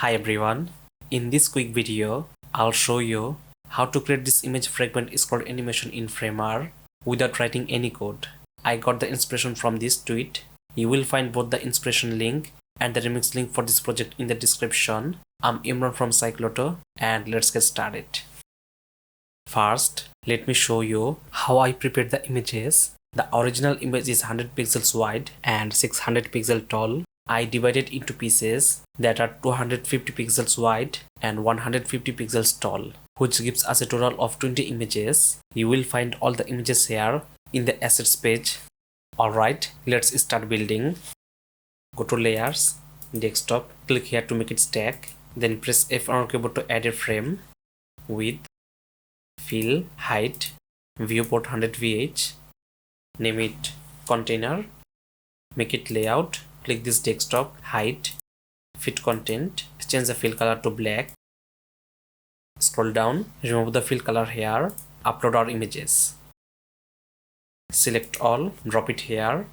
Hi everyone, in this quick video, I'll show you how to create this image fragment scroll animation in Framer without writing any code. I got the inspiration from this tweet. You will find both the inspiration link and the remix link for this project in the description. I'm Imran from Cycloto and let's get started. First, let me show you how I prepared the images. The original image is 100 pixels wide and 600 pixels tall. I divided into pieces that are 250 pixels wide and 150 pixels tall, which gives us a total of 20 images. You will find all the images here in the assets page. Alright, let's start building. Go to layers, desktop, click here to make it stack, then press F on keyboard to add a frame, width, fill, height, viewport 100 VH, name it container, make it layout, click this desktop, height, fit content, change the fill color to black, scroll down, remove the fill color here, upload our images, select all, drop it here,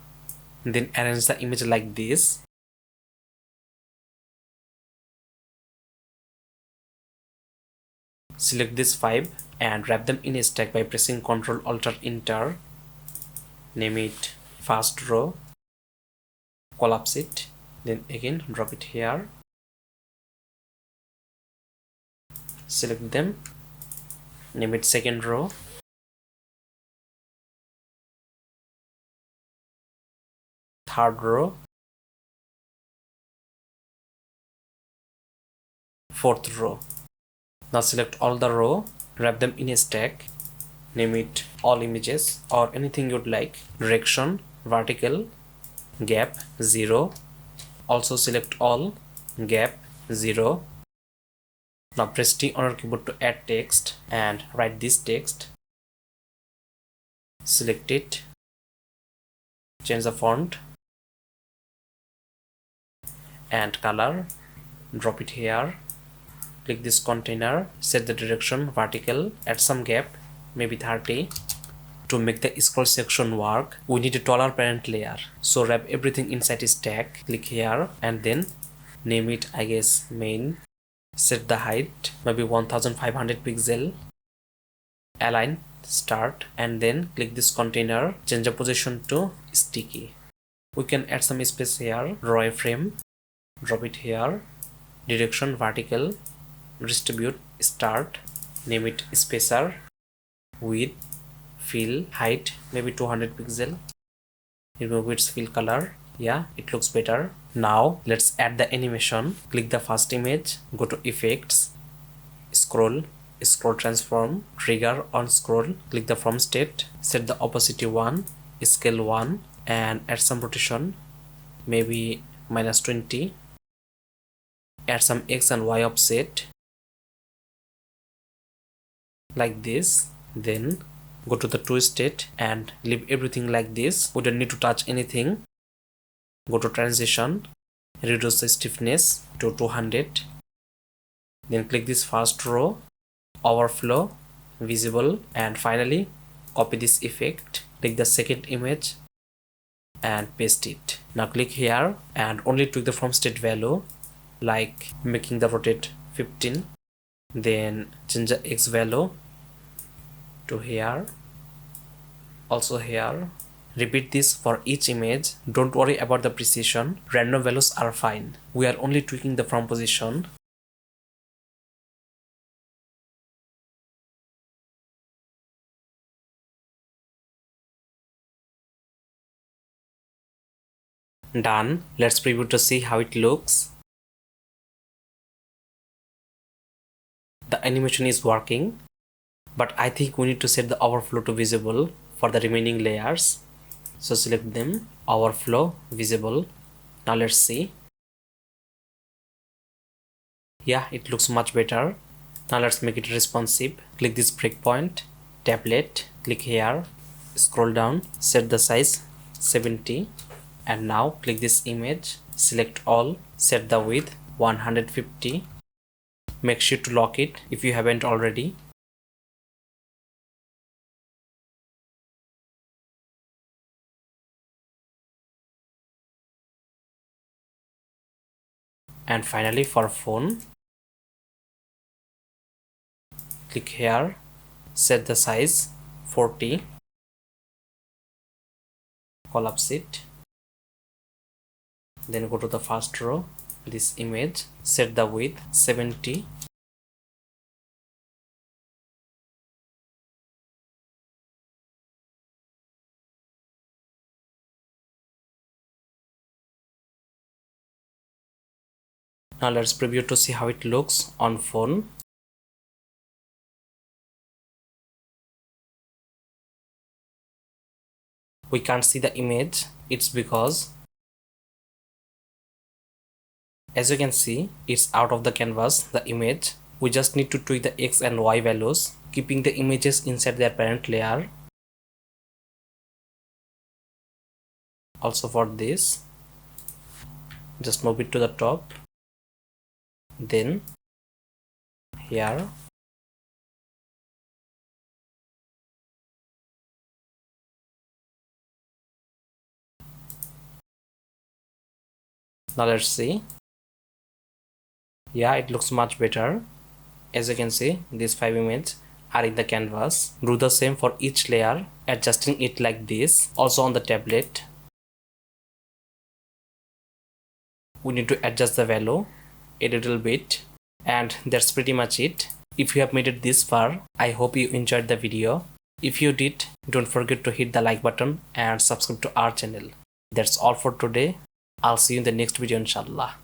then arrange the image like this. Select these 5 and wrap them in a stack by pressing Ctrl Alt Enter. Name it first row, collapse it, then again drop it here. Select them, name it second row, third row, fourth row. Now select all the row, wrap them in a stack, name it all images or anything you'd like. Direction, vertical, gap 0. Also select all, gap 0. Now press T on your keyboard to add text and write this text. Select it, change the font and color, drop it here. Click this container, set the direction vertical, add some gap, maybe 30. To make the scroll section work, we need a taller parent layer. So wrap everything inside a stack, click here and then name it, I guess, main. Set the height, maybe 1500 pixel. Align, start, and then click this container, change the position to sticky. We can add some space here, draw a frame, drop it here, direction vertical, distribute, start, name it spacer, width, fill, height, maybe 200 pixel, remove its fill color. Yeah, it looks better. Now let's add the animation. Click the first image, go to effects, scroll transform, trigger on scroll, click the from state, set the opacity 1, scale 1 and add some rotation, maybe -20, add some X and Y offset like this, then go to the to state and leave everything like this. We don't need to touch anything. Go to transition, reduce the stiffness to 200, then click this first row, overflow, visible, and finally copy this effect, click the second image and paste it. Now click here and only tweak the from state value, like making the rotate 15, then change the X value to here, also here. Repeat this for each image. Don't worry about the precision, random values are fine. We are only tweaking the from position. Done. Let's preview to see how it looks. The animation is working, but I think we need to set the overflow to visible for the remaining layers. So select them, overflow, visible. Now let's see. Yeah, it looks much better. Now let's make it responsive. Click this breakpoint, tablet, click here, scroll down, set the size 70, and now click this image, select all, set the width 150. Make sure to lock it if you haven't already. And finally for phone, click here, set the size 40, collapse it, then go to the first row, this image, set the width 70, now let's preview to see how it looks on phone. We can't see the image, it's because as you can see it's out of the canvas, the image. We just need to tweak the X and Y values, keeping the images inside their parent layer. Also for this, just move it to the top, then here, now let's see. Yeah, it looks much better. As you can see, these 5 images are in the canvas. Do the same for each layer, adjusting it like this. Also on the tablet, we need to adjust the value a little bit, and that's pretty much it. If you have made it this far, I hope you enjoyed the video. If you did, don't forget to hit the like button and subscribe to our channel. That's all for today. I'll see you in the next video, inshallah.